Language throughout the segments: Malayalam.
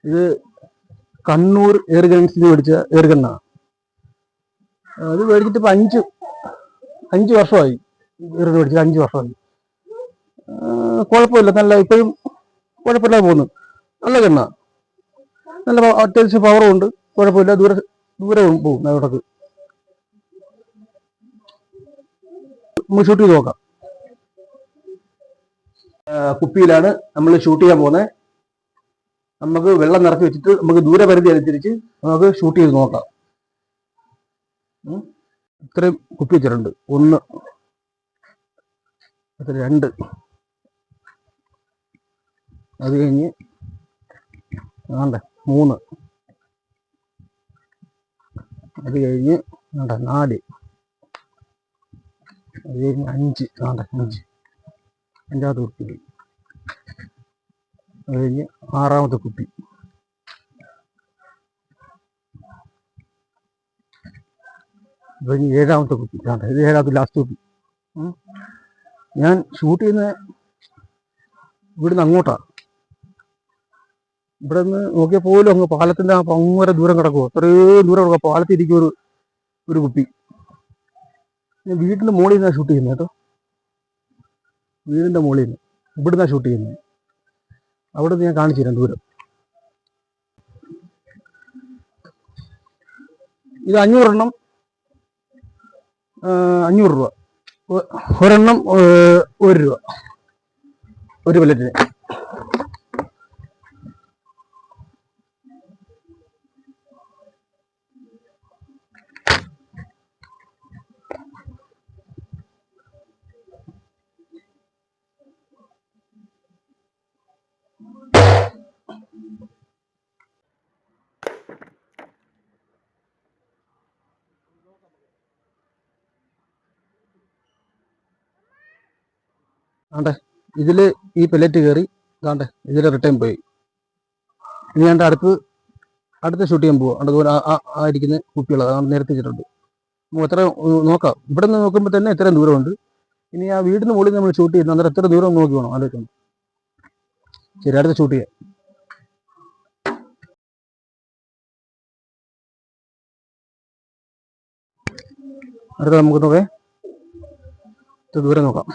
ഇത് കണ്ണൂർ എയർഗൺസിൽ മേടിച്ച എയർഗണ്ണ. അത് മേടിച്ചിട്ട് ഇപ്പം അഞ്ച് വർഷമായി. എയർഗൺ മേടിച്ചിട്ട് 5 വർഷമായി. കുഴപ്പമില്ല, നല്ല ഇപ്പോഴും കുഴപ്പമില്ലാതെ പോകുന്നു. നല്ല ഗണ്ണ, നല്ല അത്യാവശ്യം പവറും ഉണ്ട്. കുഴപ്പമില്ല, ദൂരെ പോകും. അവിടേക്ക് നമുക്ക് ഷൂട്ട് ചെയ്ത് നോക്കാം. കുപ്പിയിലാണ് നമ്മൾ ഷൂട്ട് ചെയ്യാൻ പോകുന്നത്. നമുക്ക് വെള്ളം നിറച്ച് വെച്ചിട്ട് നമുക്ക് ദൂരപരിധി അനുസരിച്ച് നമുക്ക് ഷൂട്ട് ചെയ്ത് നോക്കാം. ഇത്രയും കുപ്പി വെച്ചിട്ടുണ്ട്. 1, 2, അത് കഴിഞ്ഞ് 3, അത് കഴിഞ്ഞ് 4, അത് കഴിഞ്ഞ് 5, 5ാമത്തെ കുപ്പി, അത് കഴിഞ്ഞ് 6ാമത്തെ കുപ്പി, അത് കഴിഞ്ഞ് 7ാമത്തെ കുപ്പി. ഇത് 7ാമത്തെ ലാസ്റ്റ് കുപ്പി. ഞാൻ ഷൂട്ട് ചെയ്യുന്ന ഇവിടുന്ന് അങ്ങോട്ടാണ്. ഇവിടെ നിന്ന് നോക്കിയാൽ പോലും അങ്ങ് പാലത്തിൻ്റെ അങ്ങോരെ ദൂരം കിടക്കുമോ, അത്രയും ദൂരം കിടക്കുക. പാലത്തിരിക്കും ഒരു കുപ്പി. ഞാൻ വീടിൻ്റെ മുകളിൽ നിന്നാണ് ഷൂട്ട് ചെയ്യുന്നത് കേട്ടോ. വീടിൻ്റെ മുകളിൽ നിന്ന് ഇവിടുന്നാണ് ഷൂട്ട് ചെയ്യുന്നത്. അവിടെ നിന്ന് ഞാൻ കാണിച്ചു തരാം ദൂരം. ഇത് 500 എണ്ണം 500 രൂപ. ഒരെണ്ണം 1 രൂപ, ഒരു പല്ലറ്റിന്. ഇതിൽ ഈ പെല്ലറ്റ് കയറി ഇതിൽ റിട്ടേൺ പോയി. ഇനി ഞാൻ അടുത്ത ഷൂട്ട് ചെയ്യാൻ പോവാം. അതുപോലെ ആയിരിക്കുന്ന കുപ്പികൾ അതാണ് നേരത്തെ വെച്ചിട്ടുണ്ട്. നമുക്ക് എത്ര നോക്കാം. ഇവിടെ നിന്ന് നോക്കുമ്പോൾ തന്നെ എത്രയും ദൂരമുണ്ട്. ഇനി ആ വീടിന് മുകളിൽ നമ്മൾ ഷൂട്ട് ചെയ്യുന്നത് അന്നേരം എത്ര ദൂരം നോക്കി വേണം ആലോചിക്കണം. ശരി, അടുത്ത ഷൂട്ട് ചെയ്യാം. അടുത്ത നമുക്ക് നോക്കേ, ദൂരം നോക്കാം.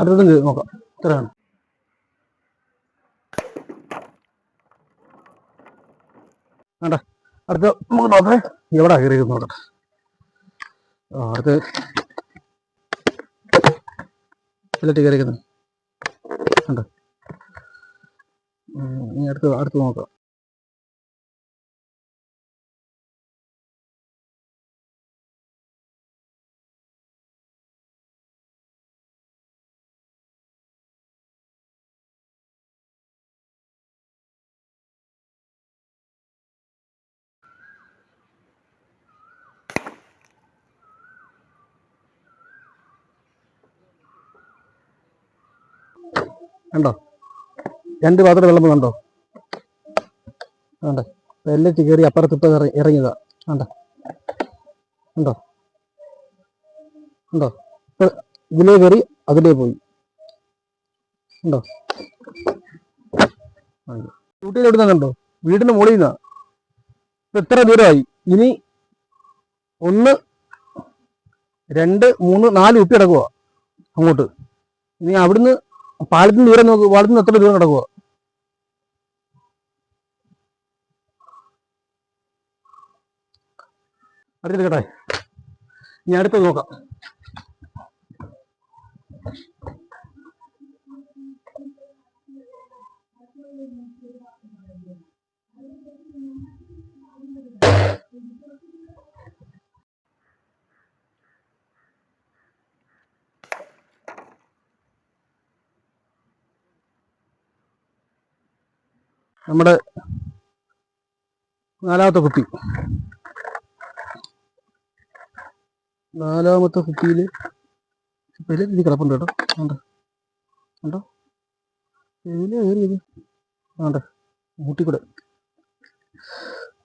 അടുത്തതും നോക്കാം. ഇത്രയാണ്. അടുത്ത നമുക്ക് നോക്കേ, എവിടാ കയറി നോക്കട്ടെ. അടുത്ത് പെല്ലറ്റ് കയറിക്കുന്നത് കണ്ടോ. ഇനി അടുത്ത് നോക്കാം. കണ്ടോ, 2 പാത്രം വെള്ളം കണ്ടോ. പെല്ലറ്റ് കയറി അപ്പുറത്തിട്ട് ഇറങ്ങിയതാ. കണ്ടോ ഇതിലേ കയറി അതിലേ പോയി. കണ്ടോ, ഷൂട്ടിൽ എവിടുന്ന കണ്ടോ, വീടിന് മുകളിൽ നിന്നാ. എത്ര ദൂരമായി. ഇനി 1, 2, 3, 4 കുപ്പി കിടക്കുക അങ്ങോട്ട്. ഇനി അവിടുന്ന് പാലത്തിന് ദൂരം നോക്കുക. പാലത്തിന് എത്ര ദൂരം കിടക്കുക. അടുത്തിരിക്കട്ടെ, ഇനി അടുത്ത് നോക്കാം. നമ്മുടെ 4ാമത്തെ കുപ്പി. 4ാമത്തെ കുപ്പിയിൽ പെല്ലറ്റ് കിടപ്പുണ്ട് കേട്ടോ. കണ്ടോ ഇതിലേ കയറിയത്. മൂട്ടിക്കൂടെ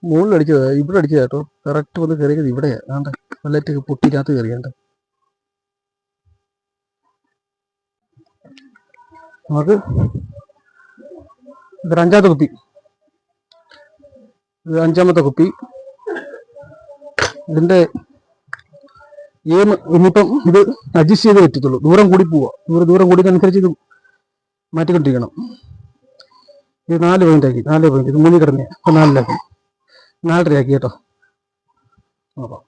മുകളിൽ അടിച്ചത് ഇവിടെ അടിച്ചത് കേട്ടോ. കറക്റ്റ് വന്ന് കയറിയത് ഇവിടെയാ. ആണ്ട് പെല്ലറ്റ് പൊട്ടിക്കകത്ത് കയറിയാണ്ട്. നമുക്ക് ഇതൊരു അഞ്ചാമത്തെ കുപ്പി. ഇത് അഞ്ചാമത്തെ കുപ്പി. ഇതിന്റെ ഇനിയിപ്പം ഇത് അഡ്ജസ്റ്റ് ചെയ്ത് പറ്റത്തുള്ളൂ. ദൂരം കൂടി പോവാ. ദൂരം കൂടിയതനുസരിച്ച് ഇത് മാറ്റിക്കൊണ്ടിരിക്കണം. ഇത് 4 പോയിന്റ് ആക്കി. 4 പോയിന്റ്. ഇത് 3 കിടന്നേ. അപ്പൊ 4 4.5 ആക്കി കേട്ടോ. നോക്കാം.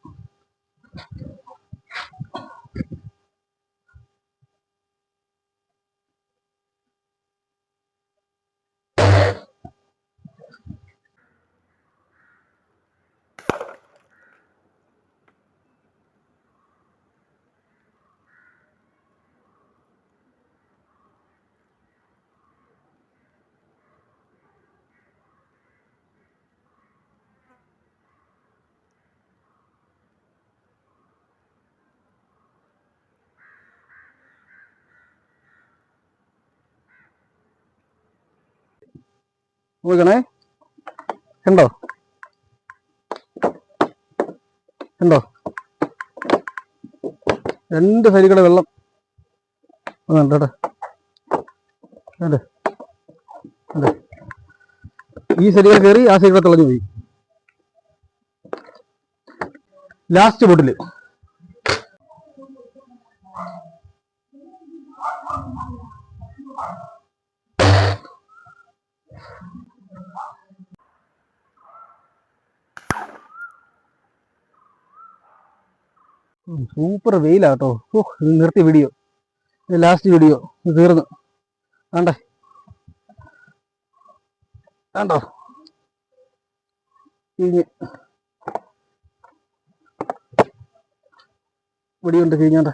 നോക്കണേ. കണ്ടോ കണ്ടോ 2 സൈഡിൽ വെള്ളം കണ്ടോ. അതെ അതെ, ഈ സൈഡിൽ കയറി ആ സൈഡിൽ തിളഞ്ഞു പോയി. ലാസ്റ്റ് ബോട്ടില് സൂപ്പർ വെയിലാട്ടോ. നിർത്തി വീഡിയോ. ലാസ്റ്റ് വീഡിയോ തീർന്നു. വേണ്ടേ വേണ്ടോ വീഡിയോ ഉണ്ട് കഴിഞ്ഞാണ്ട.